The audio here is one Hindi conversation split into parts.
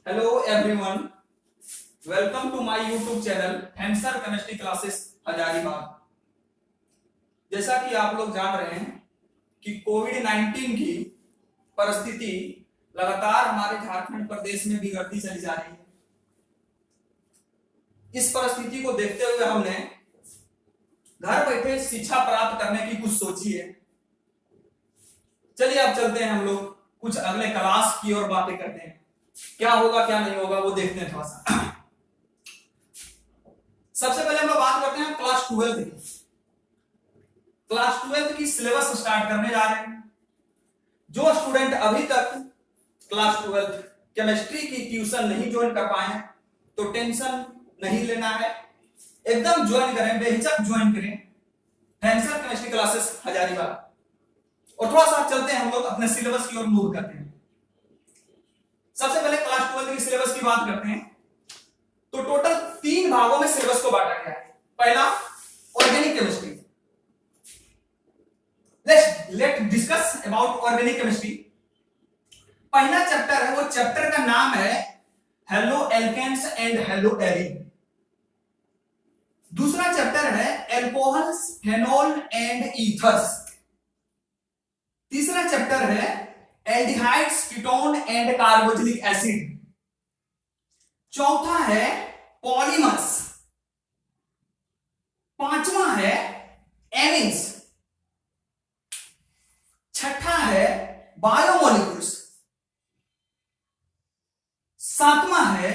Hello everyone, welcome to my YouTube channel answer chemistry classes Hazaribagh. जैसा कि आप लोग जान रहे हैं कि कोविड-19 की परिस्थिति लगातार हमारे झारखंड प्रदेश में बिगड़ती चली जा रही है। इस परिस्थिति को देखते हुए हमने घर बैठे शिक्षा प्राप्त करने की कुछ सोची है। चलिए अब चलते हैं, हम लोग कुछ अगले क्लास की ओर बातें करते हैं। क्या होगा क्या नहीं होगा वो देखते हैं थोड़ा सा। सबसे पहले हम लोग बात करते हैं क्लास 12 की। क्लास 12 की सिलेबस स्टार्ट करने जा रहे हैं। जो स्टूडेंट अभी तक क्लास 12 केमिस्ट्री की ट्यूशन नहीं ज्वाइन कर पाए हैं तो टेंशन नहीं लेना है, एकदम ज्वाइन करें, बेहिचक ज्वाइन करें आंसर केमिस्ट्री क्लासेस हजारीबाग। और थोड़ा सा चलते हैं हम लोग अपने सिलेबस की ओर मूव करते हैं। सबसे पहले क्लास 12 की सिलेबस की बात करते हैं तो टोटल 3 भागों में सिलेबस को बांटा गया है। पहला organic chemistry. Let discuss about organic chemistry. पहला चैप्टर है, वो चैप्टर का नाम है haloalkanes and haloarenes. दूसरा चैप्टर है एल्कोहल्स, फेनॉल एंड ईथर्स। तीसरा चैप्टर है aldehydes, ketone and carboxylic acid. चौथा है पॉलीमर्स। पांचवा है एमिन्स। छठा है बायोमोलिक्यूल्स। सातवां है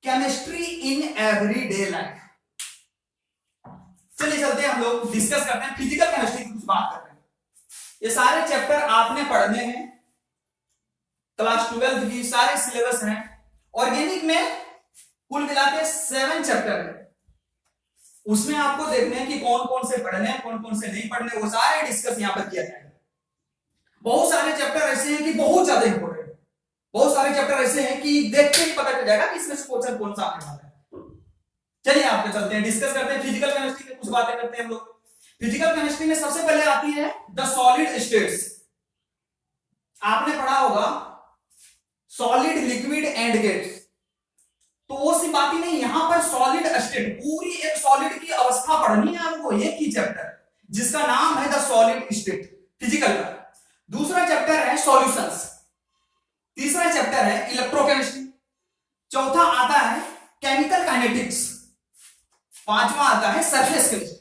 केमिस्ट्री इन एवरीडे लाइफ। चलिए चलते हैं, हम लोग डिस्कस करते हैं फिजिकल केमिस्ट्री की कुछ बात करते हैं। ये सारे चैप्टर आपने पढ़ने हैं, क्लास 12 की सारे सिलेबस हैं। ऑर्गेनिक में कुल मिला के 7 चैप्टर है। उसमें आपको देखने हैं कि कौन कौन से पढ़ने हैं, कौन कौन से नहीं पढ़ने, वो सारे डिस्कस यहां पर किया जाएगा। बहुत सारे चैप्टर ऐसे हैं कि बहुत ज्यादा इंपॉर्टेंट है। बहुत सारे चैप्टर ऐसे हैं कि देख के ही पता चल जाएगा कि इसमें से क्वेश्चन कौन सा आने वाला है। चलिए आपके चलते हैं, डिस्कस करते हैं फिजिकल केमिस्ट्री में कुछ बातें करते हैं हम लोग। फिजिकल केमिस्ट्री में सबसे पहले आती है द सॉलिड स्टेट्स। आपने पढ़ा होगा सॉलिड, लिक्विड एंड गैस। तो वो सी बात ही नहीं, यहां पर सॉलिड स्टेट, पूरी एक सॉलिड की अवस्था पढ़नी है हमको, एक ही चैप्टर जिसका नाम है द सॉलिड स्टेट फिजिकल का। दूसरा चैप्टर है सॉल्यूशंस। तीसरा चैप्टर है इलेक्ट्रोकेमिस्ट्री। चौथा आता है केमिकल काइनेटिक्स। पांचवा आता है सरफेस केमिस्ट्री।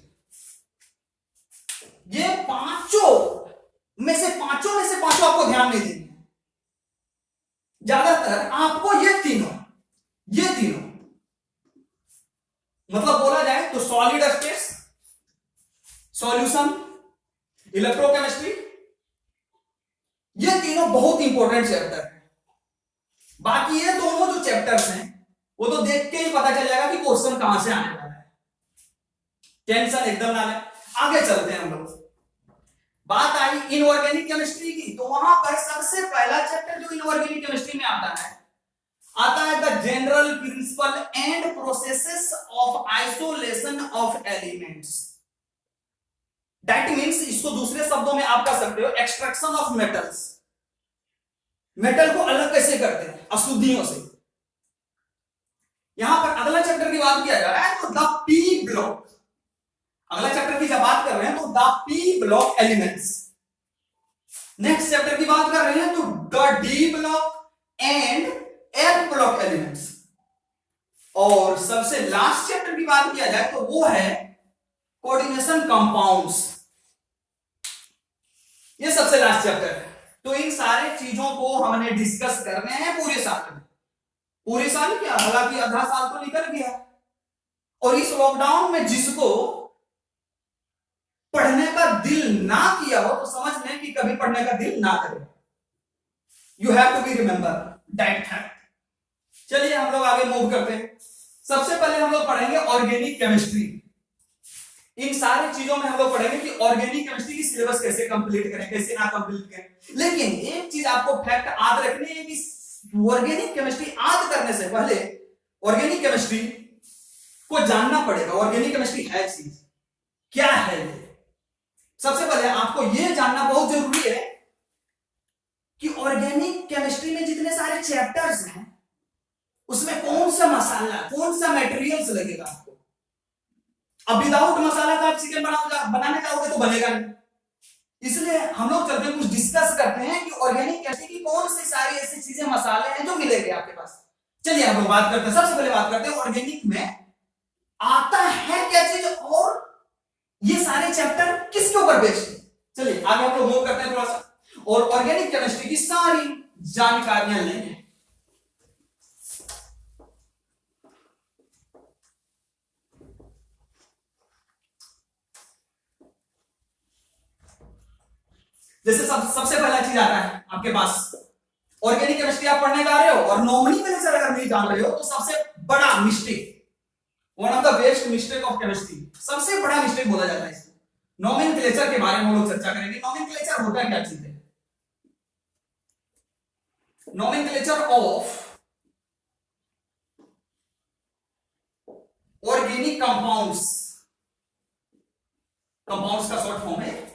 ये पांचों में से पांचों आपको ध्यान नहीं देंगे। ज्यादातर आपको ये तीनों मतलब बोला जाए तो सॉलिड स्टेट्स, सॉल्यूशन, इलेक्ट्रोकेमिस्ट्री, ये तीनों बहुत इंपॉर्टेंट चैप्टर है। बाकी ये दोनों जो चैप्टर्स हैं वो तो देख के ही पता चल जाएगा कि क्वेश्चन कहां से आने वाला है। टेंशन एकदम ना लें। आगे चलते हैं हम लोग। बात आई इनऑर्गेनिक केमिस्ट्री की, तो वहां पर सबसे पहला चैप्टर जो इनऑर्गेनिक केमिस्ट्री में आता है the general principle and processes of isolation of elements. That means, इसको दूसरे शब्दों में आप कह सकते हो एक्सट्रैक्शन ऑफ मेटल्स। मेटल को अलग कैसे करते हैं अशुद्धियों से। यहां पर अगला चैप्टर की बात किया जा रहा है तो द पी ब्लॉक। अगला चैप्टर की जब बात कर रहे हैं तो the P block elements. Next chapter की बात कर रहे हैं तो the D block and F block elements. और सबसे लास्ट चैप्टर की बात किया जाए तो वो है कोऑर्डिनेशन कंपाउंड्स। ये सबसे लास्ट चैप्टर है। तो इन सारे चीजों को हमने डिस्कस करने हैं पूरे साल में। पूरे साल क्या, हालांकि आधा साल तो निकल गया। और इस लॉकडाउन में जिसको पढ़ने का दिल ना किया हो तो समझ लें कि कभी पढ़ने का दिल ना करे। You have to be remember that fact. चलिए हम लोग आगे मूव करते हैं। सबसे पहले हम लोग पढ़ेंगे ऑर्गेनिक केमिस्ट्री। इन सारी चीजों में हम लोग पढ़ेंगे कि ऑर्गेनिक केमिस्ट्री की सिलेबस कैसे कंप्लीट करें, कैसे ना कंप्लीट करें। लेकिन एक चीज आपको फैक्ट याद रखनी है कि ऑर्गेनिक केमिस्ट्री याद करने से पहले ऑर्गेनिक केमिस्ट्री को जानना पड़ेगा। ऑर्गेनिक केमिस्ट्री है चीज क्या है ये। सबसे पहले आपको यह जानना बहुत जरूरी है कि ऑर्गेनिक केमिस्ट्री में जितने सारे चैप्टर्स हैं उसमें कौन सा मसाला, कौन सा मटेरियल्स लगेगा आपको। अब विदाउट मसाला का आप चिकन बनाने जाओगे तो बनेगा नहीं। इसलिए हम लोग चलते हैं कुछ डिस्कस करते हैं कि ऑर्गेनिक केमिस्ट्री की कौन सी सारी ऐसी चीजें, मसाले हैं जो मिलेंगे आपके पास। चलिए हम लोग बात करते हैं। सबसे पहले बात करते हैं ऑर्गेनिक में आता है क्या चीज और ये सारे चैप्टर किसके ऊपर बेस्ड है। चलिए आगे हम लोग मूव करते हैं थोड़ा सा और ऑर्गेनिक केमिस्ट्री की सारी जानकारियां लेंगे। जैसे सबसे पहला चीज आता है आपके पास, ऑर्गेनिक केमिस्ट्री आप पढ़ने जा रहे हो और नॉमिनोक्लेचर अगर नहीं जान रहे हो तो सबसे बड़ा mistake, one of the best mistake of chemistry, सबसे बड़ा मिस्टेक बोला जाता है इसको। नॉमिनोक्लेचर के बारे में हम लोग चर्चा करेंगे। नॉमिनोक्लेचर होता है क्या चीज है? Nomenclature of organic compounds, compounds का शॉर्ट फॉर्म है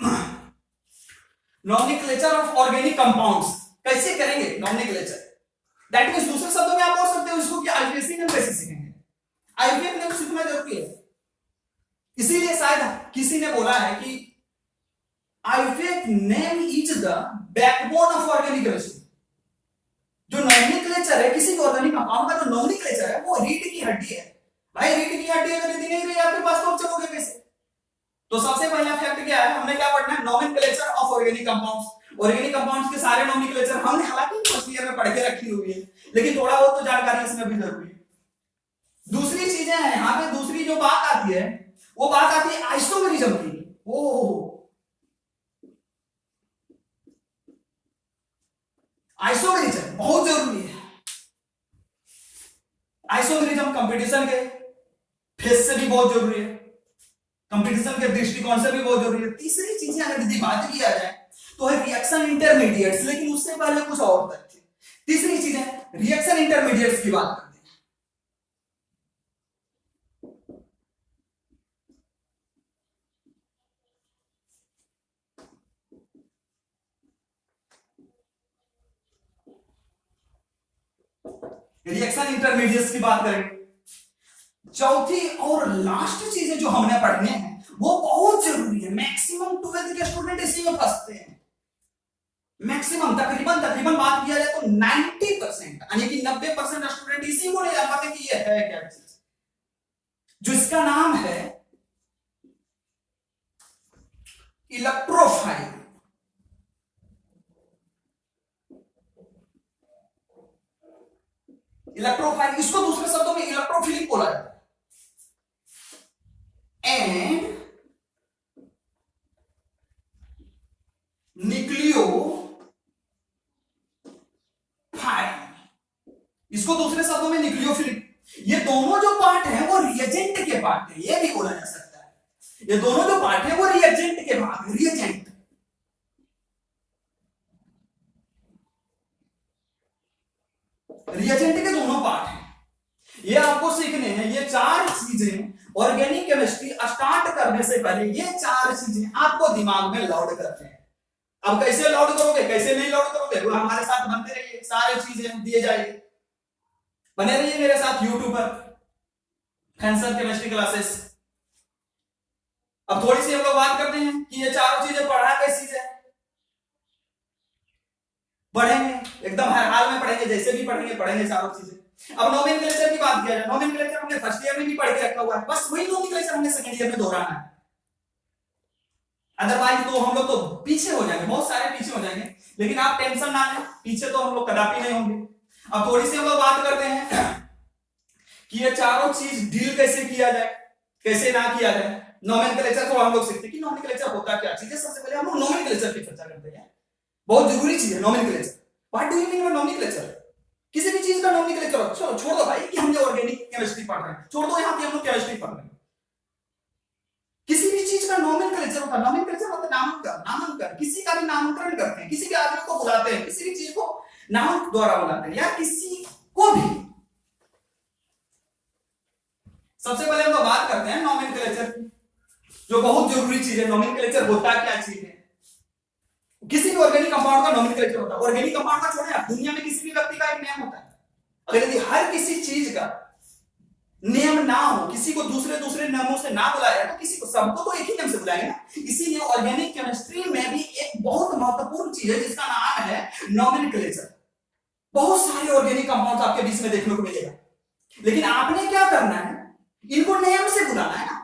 नॉमिनोक्लेचर ऑफ ऑर्गेनिक कंपाउंड्स। कैसे करेंगे नॉमिनोक्लेचर? दैट मींस दूसरे शब्दों में आप बोल सकते हो इसको कि आईयूपीएसी नेम कैसे सीखेंगे। आईयूपीएसी नेम सीखना जरूरी है, इसीलिए शायद किसी ने बोला है कि IUPAC name is the backbone of organic chemistry. जो नॉमिनोक्लेचर है किसी भी ऑर्गेनिक कंपाउंड का, जो नॉमिनोक्लेचर है वो रीढ़ की हड्डी है। भाई रीढ़ की हड्डी अगर यदि नहीं रही आपके पास तो आप चलोगे कैसे? तो सबसे पहला फैक्ट क्या है, हमने क्या पढ़ना है? Nomenclature of organic compounds. Organic compounds के सारे नॉमिनोक्लेचर हमने हालांकि फर्स्ट ईयर में पढ़ के रखी हुई है, लेकिन थोड़ा बहुत तो जानकारी इसमें भी जरूरी है। दूसरी चीजें हैं यहां पे, दूसरी जो बात आती है वो बात आती है आइसोमेरिज्म की। आइसोमेरिज्म बहुत जरूरी है। आइसोमेरिज्म कंपटीशन के फेस से भी बहुत जरूरी है, कंपटीशन के दृष्टिकोण से भी बहुत जरूरी है। तीसरी चीजें अगर यदि बात किया जाए तो है रिएक्शन इंटरमीडिएट्स, लेकिन उससे पहले कुछ और तथ्य। तीसरी चीज है रिएक्शन इंटरमीडिएट्स की बात करते हैं। रिएक्शन इंटरमीडिएट्स की बात करेंगे। चौथी और लास्ट चीजें जो हमने पढ़ने हैं वो बहुत जरूरी है। मैक्सिमम 12th के स्टूडेंट इसी में फंसते हैं। मैक्सिमम तकरीबन बात किया जाए तो 90% यानी कि 90% स्टूडेंट इसी को नहीं जान पाते कि ये है क्या चीज, जो इसका नाम है इलेक्ट्रोफाइल। इलेक्ट्रोफाइल, इसको दूसरे शब्दों में इलेक्ट्रोफिलिक बोला जाता है। एंड इसको दूसरे शब्दों में न्यूक्लियोफिलिक। ये दोनों जो पार्ट है वो रिएजेंट के पार्ट है, ये भी बोला जा सकता है। ये दोनों जो पार्ट है वो रिएजेंट के पार्ट है, रिएजेंट। रिएजेंट के दोनों पार्ट हैं, ये आपको सीखने हैं। ये चार चीजें ऑर्गेनिक केमिस्ट्री स्टार्ट करने से पहले ये चार चीजें आपको दिमाग में लोड करते हैं। अब कैसे लोड करोगे, कैसे नहीं लोड करोगे, वो हमारे साथ बनते रहिए, सारी चीजें दिए जाएंगे। बने रहिए मेरे साथ यूट्यूब पर, फैंसन केमिस्ट्री क्लासेस। अब थोड़ी सी हम लोग बात करते हैं कि ये चारों चीजें पढ़ा कैसी है। पढ़ेंगे एकदम हर हाल में पढ़ेंगे, जैसे भी पढ़ेंगे चारों चीजें। अब नोमेनक्लेचर की बात किया जाए, नोमेनक्लेचर हमने फर्स्ट ईयर में भी पढ़ के रखा हुआ है, बस वही नोमेनक्लेचर हमने सेकंड ईयर में दोहराना है। अदरवाइज तो हम लोग तो पीछे हो जाएंगे, बहुत सारे पीछे हो जाएंगे, लेकिन आप टेंशन ना लें, पीछे तो हम लोग कदापि नहीं होंगे। अब थोड़ी सी हम लोग बात करते हैं कि ये चारों चीज डील कैसे किया जाए, कैसे ना किया जाए। नोमेनक्लेचर को हम लोग सीखते हैं कि नोमेनक्लेचर होता क्या चीज है। सबसे पहले हम लोग नोमेनक्लेचर की चर्चा करते हैं, बहुत जरूरी चीज है nomenclature. What do you mean by nomenclature? किसी भी चीज का नोमेनक्लेचर चलो छोड़ दो भाई कि हम जो ऑर्गेनिक केमिस्ट्री पढ़ रहे हैं, छोड़ दो यहां पे हम लोग केमिस्ट्री पढ़ रहे हैं। किसी भी चीज का नोमेनक्लेचर होता है। नोमेनक्लेचर मतलब नामांकन, किसी का भी नामकरण करते हैं, किसी भी आदमी को बुलाते हैं, किसी भी चीज को नाम द्वारा बुलाते हैं, या किसी को भी। सबसे पहले हम लोग बात करते हैं नोमेनक्लेचर की, जो बहुत जरूरी चीज है। नोमेनक्लेचर होता क्या चीज है, किसी भी ऑर्गेनिक कंपाउंड का नोमेनक्लेचर होता है। ऑर्गेनिक कंपाउंड का छोड़े आप, दुनिया में किसी भी व्यक्ति का एक नेम होता है। अगर यदि हर किसी चीज का नेम ना हो, किसी को दूसरे दूसरे नामों से ना बुलाया तो किसी को, सबको तो एक ही नाम से बुलाएंगे ना। इसीलिए ऑर्गेनिक केमिस्ट्री में भी एक बहुत महत्वपूर्ण चीज है जिसका नाम है नोमेनक्लेचर। बहुत सारे ऑर्गेनिक कंपाउंड आपके बीच में देखने को मिलेगा, लेकिन आपने क्या करना है, इनको नेम से बुलाना है ना,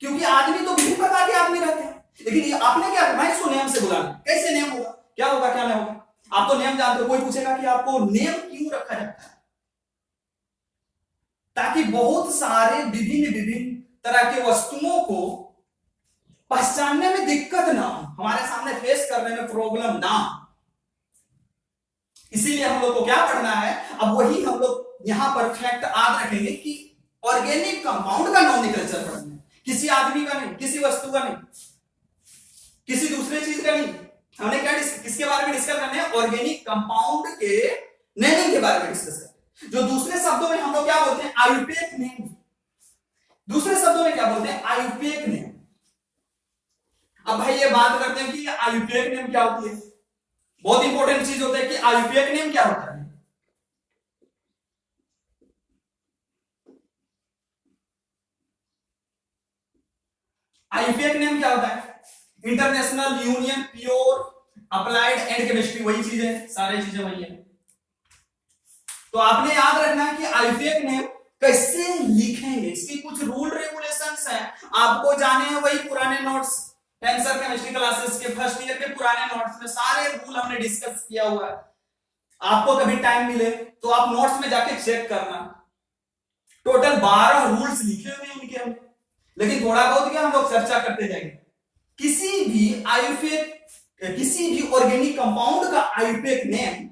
क्योंकि आदमी तो विभिन्न प्रकार के आदमी रहते हैं, लेकिन आपने क्या करना है, इसको नेम से बुलाना। कैसे नेम होगा, क्या होगा, क्या नहीं होगा, आप तो नेम जानते हो। कोई पूछेगा कि आपको नेम क्यों रखा जाता है, ताकि बहुत सारे विभिन्न विभिन्न तरह के वस्तुओं को पहचानने में दिक्कत ना हो, हमारे सामने फेस करने में प्रॉब्लम ना हो। इसीलिए हम लोग को क्या पढ़ना है, अब वही हम लोग यहां पर फैक्ट याद रखेंगे कि ऑर्गेनिक कंपाउंड का नोमेनक्लेचर पढ़ना है, किसी आदमी का नहीं, किसी वस्तु का नहीं, किसी दूसरे चीज का नहीं। हमने क्या किसके बारे में डिस्कस करना है, ऑर्गेनिक कंपाउंड के नेमिंग के बारे में डिस्कस करना है। जो दूसरे शब्दों में हम लोग क्या बोलते हैं, आयुर्वेद नेम। दूसरे शब्दों में क्या बोलते हैं, आयुर्वेद नेम। अब भाई ये बात करते हैं कि आयुर्वेद नेम क्या होती है। बहुत इंपॉर्टेंट चीज होता है कि आयुर्वेद नेम क्या होता है। आयुर्वेद नेम क्या होता है, international union pure applied and chemistry, वही चीज है, सारी चीजें वही है। तो आपने याद रखना है कि आयुर्वेद नेम कैसे लिखेंगे, इसकी कुछ रूल रेगुलेशंस हैं, आपको जाने हैं। वही पुराने नोट्स, टेंसर केमिस्ट्री क्लासेस के फर्स्ट ईयर के पुराने नोट्स में सारे रूल हमने डिस्कस किया हुआ है। आपको कभी टाइम मिले तो आप नोट्स में जाके चेक करना। टोटल 12 रूल्स लिखे हुए हैं उनके हमने, लेकिन थोड़ा बहुत क्या हम लोग चर्चा करते जाएंगे। किसी भी आयुर्वेद, किसी भी ऑर्गेनिक कंपाउंड का आयुर्वेद नेम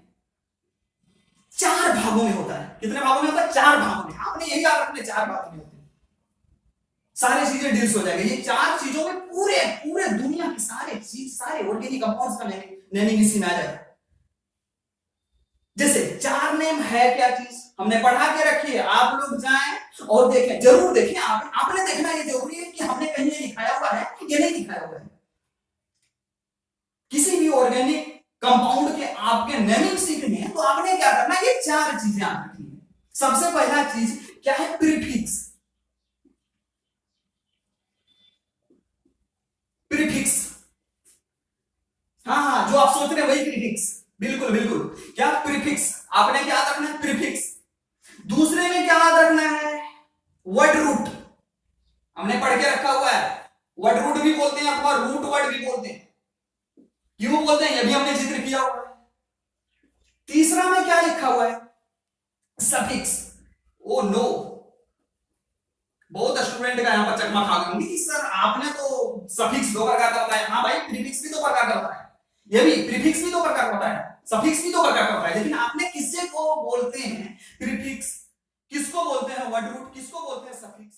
4 भागों में होता है। कितने भागों में होता है, 4 भागों में। आपने यही याद रखना, 4 भागों में होते हैं, सारी चीजें डील्स हो जाएंगे। ये 4 चीजों में पूरे पूरे दुनिया की सारे चीज, सारे ऑर्गेनिक कंपाउंड्स का नेमिंग इसी में आ जाएगा। जैसे 4 नेम है, क्या चीज हमने पढ़ा के रखी है, आप लोग जाएं और देखें, जरूर देखें। आपने देखना ये जरूरी है कि हमने कहीं लिखाया हुआ है या नहीं लिखाया हुआ है। किसी भी ऑर्गेनिक कंपाउंड के आपके नेमिंग सीखने हैं तो आपने क्या करना है, ये 4 चीजें याद रखनी है। सबसे पहला चीज क्या है, प्रीफिक्स। प्रीफिक्स, हाँ, जो आप सोच रहे हैं वही प्रीफिक्स, बिल्कुल बिल्कुल। क्या प्रीफिक्स, आपने क्या याद रखना है, प्रीफिक्स। दूसरे में क्या याद रखना है, वर्ड रूट। हमने पढ़ के रखा हुआ है, वर्ड रूट भी बोलते हैं अथवा रूट वर्ड भी बोलते हैं। क्यों बोलते हैं, ये भी हमने जिक्र किया हुआ है। तीसरा में क्या लिखा हुआ है, सफिक्स। ओ नो, बहुत स्टूडेंट का यहां पर चकमा खा गए कि सर आपने तो सफिक्स 2 प्रकार का बताया। हाँ भाई, प्रीफिक्स भी 2 प्रकार का होता है, ये भी प्रीफिक्स भी 2 प्रकार का होता है, सफिक्स भी 2 प्रकार का होता है। लेकिन आपने किससे को बोलते हैं प्रीफिक्स, किसको बोलते हैं वर्ड रूट, किसको बोलते हैं सफिक्स।